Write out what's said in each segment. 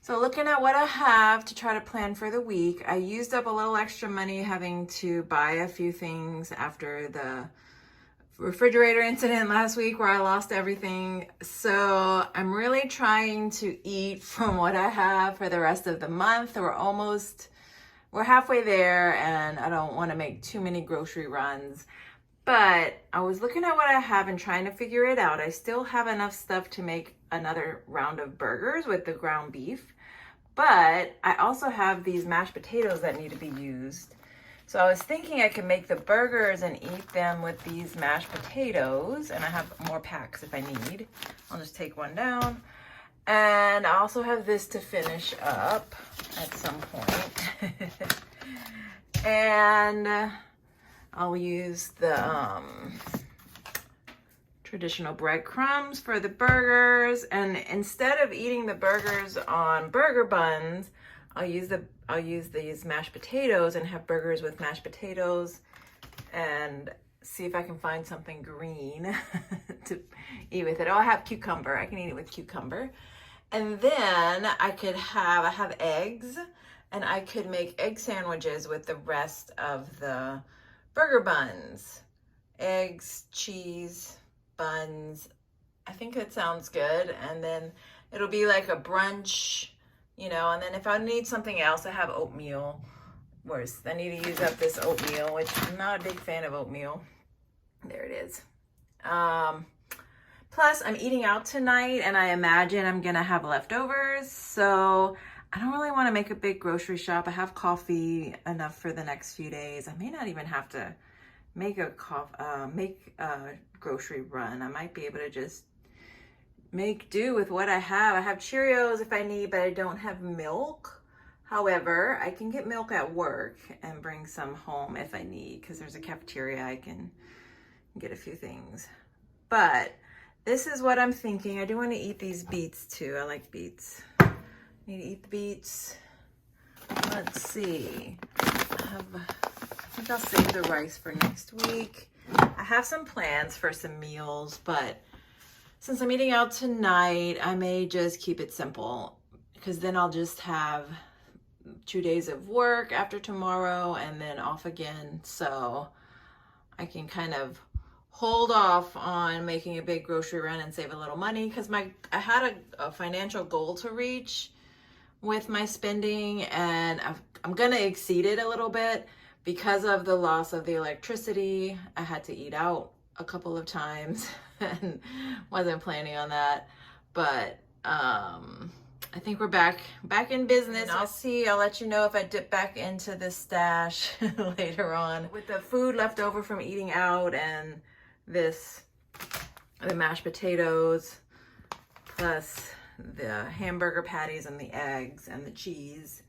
So looking at what I have to try to plan for the week, I used up a little extra money having to buy a few things after the refrigerator incident last week where I lost everything. So I'm really trying to eat from what I have for the rest of the month. We're halfway there, and I don't want to make too many grocery runs. But I was looking at what I have and trying to figure it out. I still have enough stuff to make another round of burgers with the ground beef. But I also have these mashed potatoes that need to be used. So I was thinking I could make the burgers and eat them with these mashed potatoes. And I have more packs if I need. I'll just take one down. And I also have this to finish up at some point. And I'll use the traditional breadcrumbs for the burgers, and instead of eating the burgers on burger buns, I'll use these mashed potatoes and have burgers with mashed potatoes, and see if I can find something green to eat with it. Oh, I have cucumber. I can eat it with cucumber. And then I have eggs, and I could make egg sandwiches with the rest of the burger buns. Eggs, cheese, buns. I think that sounds good. And then it'll be like a brunch, and then if I need something else, I have oatmeal. Worse, I need to use up this oatmeal, which I'm not a big fan of oatmeal. There it is. Plus, I'm eating out tonight, and I imagine I'm gonna have leftovers, so I don't really want to make a big grocery shop. I have coffee enough for the next few days. I may not even have to make a grocery run. I might be able to just make do with what I have. I have Cheerios if I need, but I don't have milk. However, I can get milk at work and bring some home if I need, because there's a cafeteria. I can get a few things. But this is what I'm thinking. I do want to eat these beets too. I like beets. I need to eat the beets. Let's see. I think I'll save the rice for next week. I have some plans for some meals, but since I'm eating out tonight, I may just keep it simple, because then I'll just have 2 days of work after tomorrow and then off again. So I can kind of hold off on making a big grocery run and save a little money, because I had a financial goal to reach with my spending, and I'm gonna exceed it a little bit because of the loss of the electricity. I had to eat out a couple of times and wasn't planning on that, but I think we're back in business. I'll let you know if I dip back into this stash later on. With the food left over from eating out and the mashed potatoes, plus the hamburger patties and the eggs and the cheese,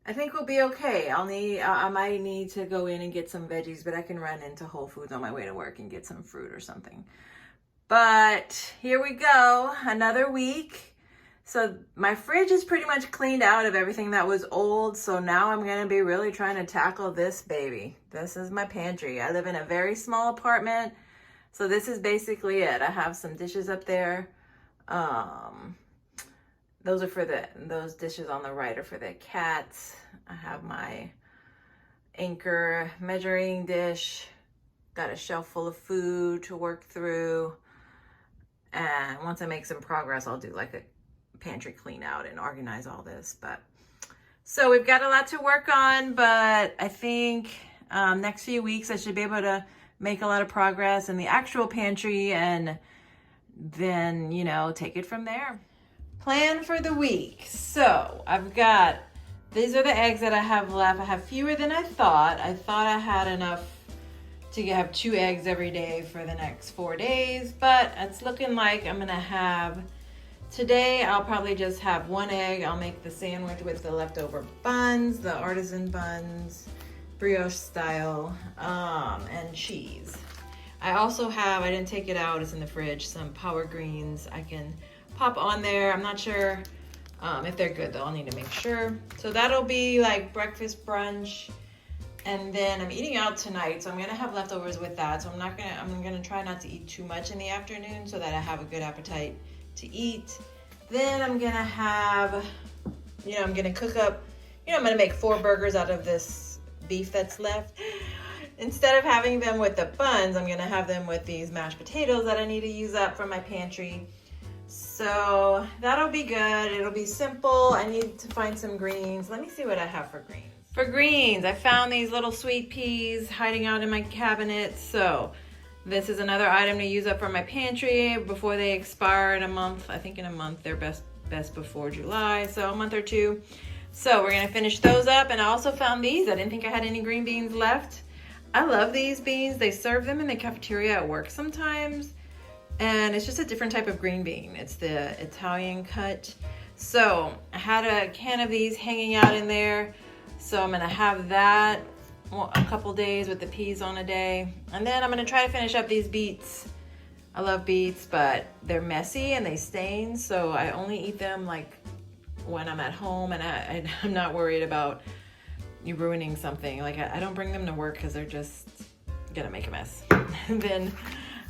I think we'll be okay. I might need to go in and get some veggies, but I can run into Whole Foods on my way to work and get some fruit or something. But here we go, another week. So my fridge is pretty much cleaned out of everything that was old. So now I'm gonna be really trying to tackle this baby. This is my pantry. I live in a very small apartment, so this is basically it. I have some dishes up there. Those dishes on the right are for the cats. I have my Anchor measuring dish. Got a shelf full of food to work through. And once I make some progress, I'll do like a pantry clean out and organize all this. So we've got a lot to work on, but I think next few weeks I should be able to make a lot of progress in the actual pantry, and then, take it from there. Plan for the week. So these are the eggs that I have left. I have fewer than I thought. I thought I had enough to have 2 eggs every day for the next 4 days, but it's looking like I'm gonna have, today I'll probably just have 1 egg. I'll make the sandwich with the leftover buns, the artisan buns, brioche style, and cheese. I also have, I didn't take it out, it's in the fridge, some Power Greens I can pop on there. I'm not sure if they're good though. I'll need to make sure. So that'll be like breakfast, brunch, and then I'm eating out tonight, so I'm gonna have leftovers with that. So I'm gonna try not to eat too much in the afternoon so that I have a good appetite to eat. Then I'm gonna have you know, I'm gonna cook up, you know, I'm gonna make 4 burgers out of this beef that's left. Instead of having them with the buns, I'm gonna have them with these mashed potatoes that I need to use up from my pantry. So that'll be good. It'll be simple. I need to find some greens. Let me see what I have for greens. For greens, I found these little sweet peas hiding out in my cabinet. So this is another item to use up from my pantry before they expire in a month. I think in a month they're best before July, so a month or 2. So we're gonna finish those up. And I also found these. I didn't think I had any green beans left. I love these beans. They serve them in the cafeteria at work sometimes. And it's just a different type of green bean. It's the Italian cut. So I had a can of these hanging out in there. So I'm gonna have that a couple days with the peas on a day. And then I'm gonna try to finish up these beets. I love beets, but they're messy and they stain. So I only eat them like when I'm at home, and I'm not worried about you ruining something. Like I don't bring them to work because they're just gonna make a mess. And then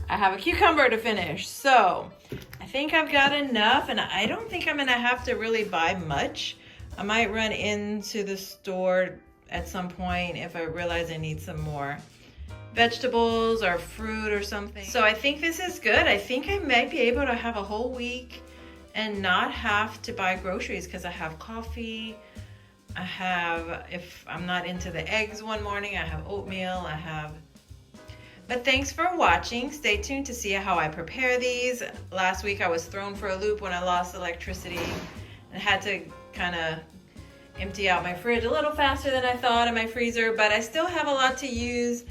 I have a cucumber to finish. So I think I've got enough, and I don't think I'm gonna have to really buy much. I might run into the store at some point if I realize I need some more vegetables or fruit or something. So I think this is good. I think I might be able to have a whole week and not have to buy groceries because I have coffee. I have, if I'm not into the eggs one morning, I have oatmeal, But thanks for watching. Stay tuned to see how I prepare these. Last week I was thrown for a loop when I lost electricity and had to kind of empty out my fridge a little faster than I thought in my freezer, but I still have a lot to use.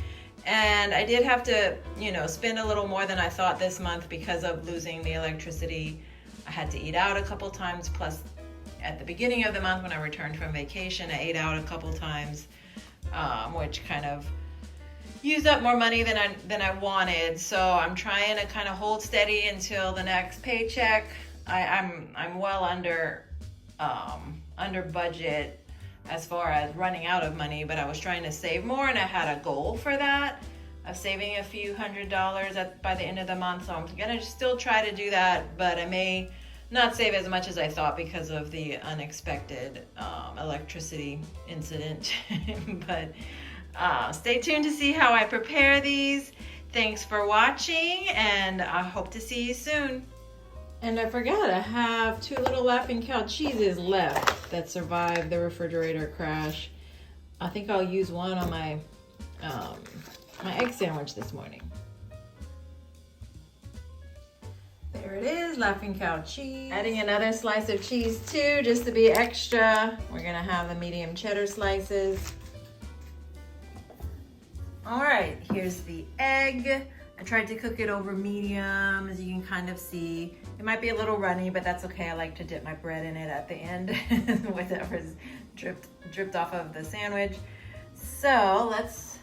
And I did have to, you know, spend a little more than I thought this month because of losing the electricity. I had to eat out a couple times, plus at the beginning of the month when I returned from vacation, I ate out a couple times, which kind of used up more money than I wanted. So I'm trying to kind of hold steady until the next paycheck. I'm well under budget as far as running out of money, but I was trying to save more, and I had a goal for that of saving a few $100s by the end of the month. So I'm gonna still try to do that, but I may not save as much as I thought because of the unexpected electricity incident. But stay tuned to see how I prepare these. Thanks for watching, and I hope to see you soon. And I forgot, I have 2 little Laughing Cow cheeses left that survived the refrigerator crash. I think I'll use one on my my egg sandwich this morning. There it is, Laughing Cow cheese. Adding another slice of cheese too, just to be extra. We're gonna have the medium cheddar slices. All right, here's the egg. I tried to cook it over medium, as you can kind of see. It might be a little runny, but that's okay. I like to dip my bread in it at the end, whatever's dripped off of the sandwich. So let's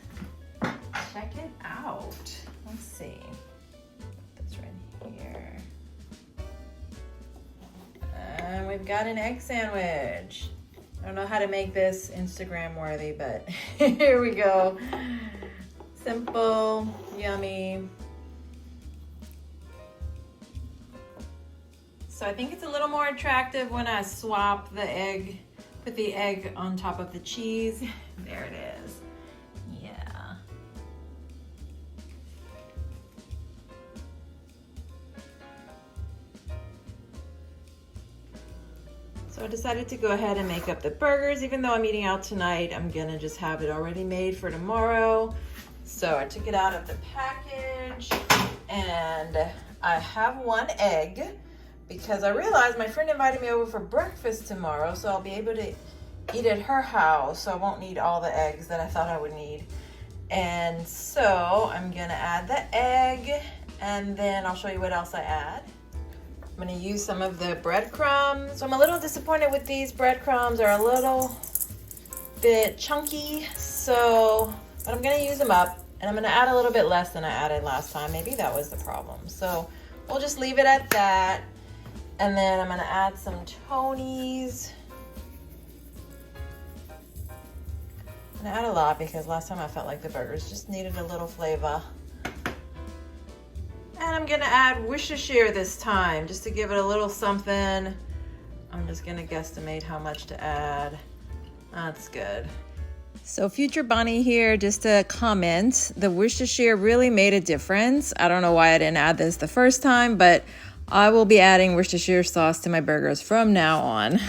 check it out. Let's see. Put this right here. And we've got an egg sandwich. I don't know how to make this Instagram worthy, but here we go. Simple, yummy. So I think it's a little more attractive when I swap the egg, put the egg on top of the cheese. There it is. Yeah. So I decided to go ahead and make up the burgers. Even though I'm eating out tonight, I'm gonna just have it already made for tomorrow. So I took it out of the package, and I have 1 egg because I realized my friend invited me over for breakfast tomorrow, so I'll be able to eat at her house, so I won't need all the eggs that I thought I would need. And so I'm gonna add the egg, and then I'll show you what else I add. I'm gonna use some of the breadcrumbs. So I'm a little disappointed with these breadcrumbs. They're a little bit chunky, but I'm gonna use them up, and I'm gonna add a little bit less than I added last time. Maybe that was the problem. So we'll just leave it at that. And then I'm gonna add some Tony's. I'm gonna add a lot because last time I felt like the burgers just needed a little flavor. And I'm gonna add Worcestershire this time, just to give it a little something. I'm just gonna guesstimate how much to add. That's good. So future Bonnie here, just a comment. The Worcestershire really made a difference. I don't know why I didn't add this the first time, but I will be adding Worcestershire sauce to my burgers from now on.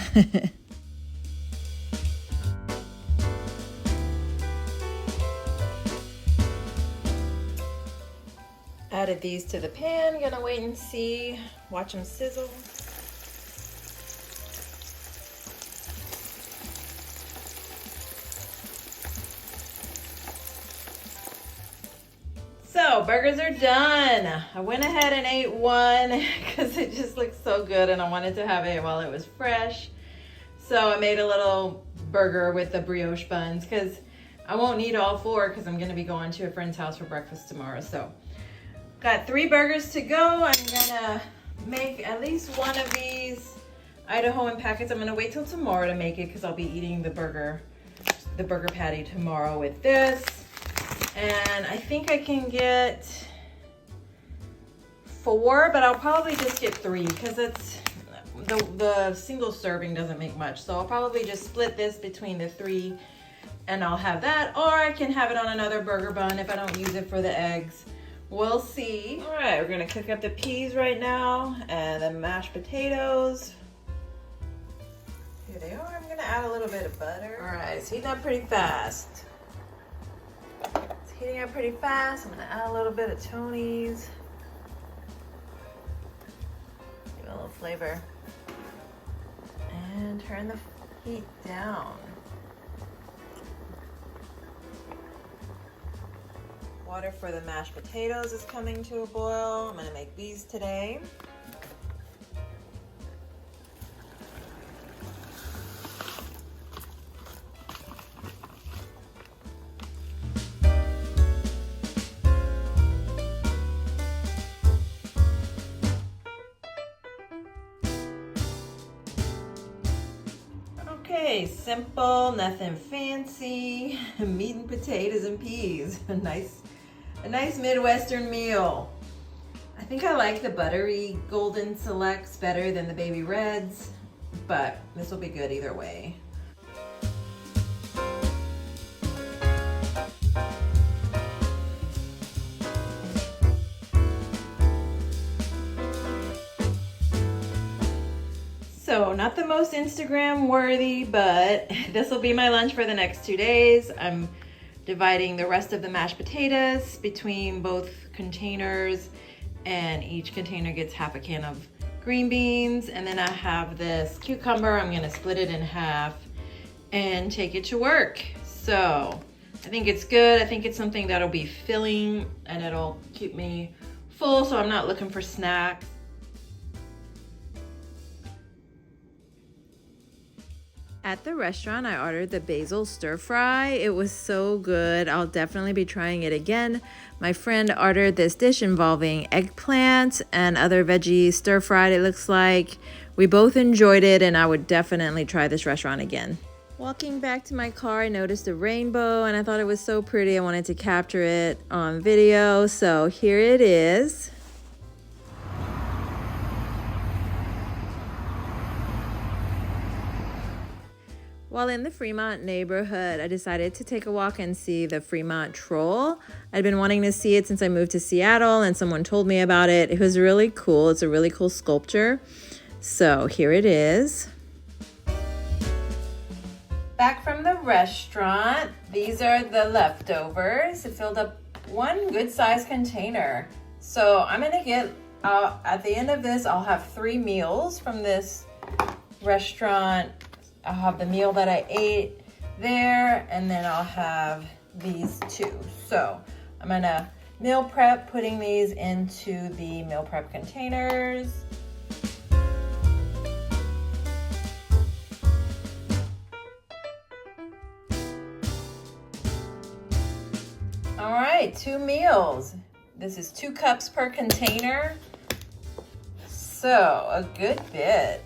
Added these to the pan, gonna wait and see, watch them sizzle. So burgers are done. I went ahead and ate one because it just looks so good and I wanted to have it while it was fresh. So I made a little burger with the brioche buns because I won't need all 4 because I'm gonna be going to a friend's house for breakfast tomorrow. So got 3 burgers to go. I'm gonna make at least one of these Idahoan packets. I'm gonna wait till tomorrow to make it because I'll be eating the burger patty tomorrow with this. And I think I can get 4, but I'll probably just get 3 because it's the single serving doesn't make much. So I'll probably just split this between the 3 and I'll have that, or I can have it on another burger bun if I don't use it for the eggs. We'll see. All right, we're gonna cook up the peas right now and the mashed potatoes. Here they are. I'm gonna add a little bit of butter. All right, it's heating up pretty fast. Heating up pretty fast. I'm gonna add a little bit of Tony's. Give it a little flavor. And turn the heat down. Water for the mashed potatoes is coming to a boil. I'm gonna make these today. Okay, simple, nothing fancy. Meat and potatoes and peas. A nice Midwestern meal. I think I like the buttery golden selects better than the baby reds, but this will be good either way. So not the most Instagram worthy, but this will be my lunch for the next 2 days. I'm dividing the rest of the mashed potatoes between both containers, and each container gets half a can of green beans. And then I have this cucumber. I'm gonna split it in half and take it to work. So I think it's good. I think it's something that'll be filling and it'll keep me full, so I'm not looking for snacks. At the restaurant, I ordered the basil stir fry. It was so good. I'll definitely be trying it again. My friend ordered this dish involving eggplant and other veggies stir fried, it looks like. We both enjoyed it, and I would definitely try this restaurant again. Walking back to my car, I noticed a rainbow, and I thought it was so pretty. I wanted to capture it on video, so here it is. While in the Fremont neighborhood, I decided to take a walk and see the Fremont Troll. I'd been wanting to see it since I moved to Seattle, and someone told me about it. It was really cool. It's a really cool sculpture. So here it is. Back from the restaurant, these are the leftovers. It filled up one good-sized container. So I'm gonna get, at the end of this, I'll have 3 meals from this restaurant. I'll have the meal that I ate there, and then I'll have these 2. So I'm gonna meal prep, putting these into the meal prep containers. All right, 2 meals. This is 2 cups per container. So a good bit.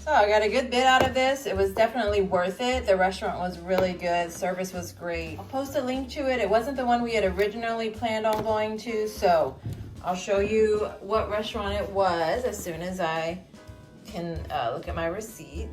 So I got a good bit out of this. It was definitely worth it. The restaurant was really good. Service was great. I'll post a link to it. It wasn't the one we had originally planned on going to, so I'll show you what restaurant it was as soon as I can look at my receipt.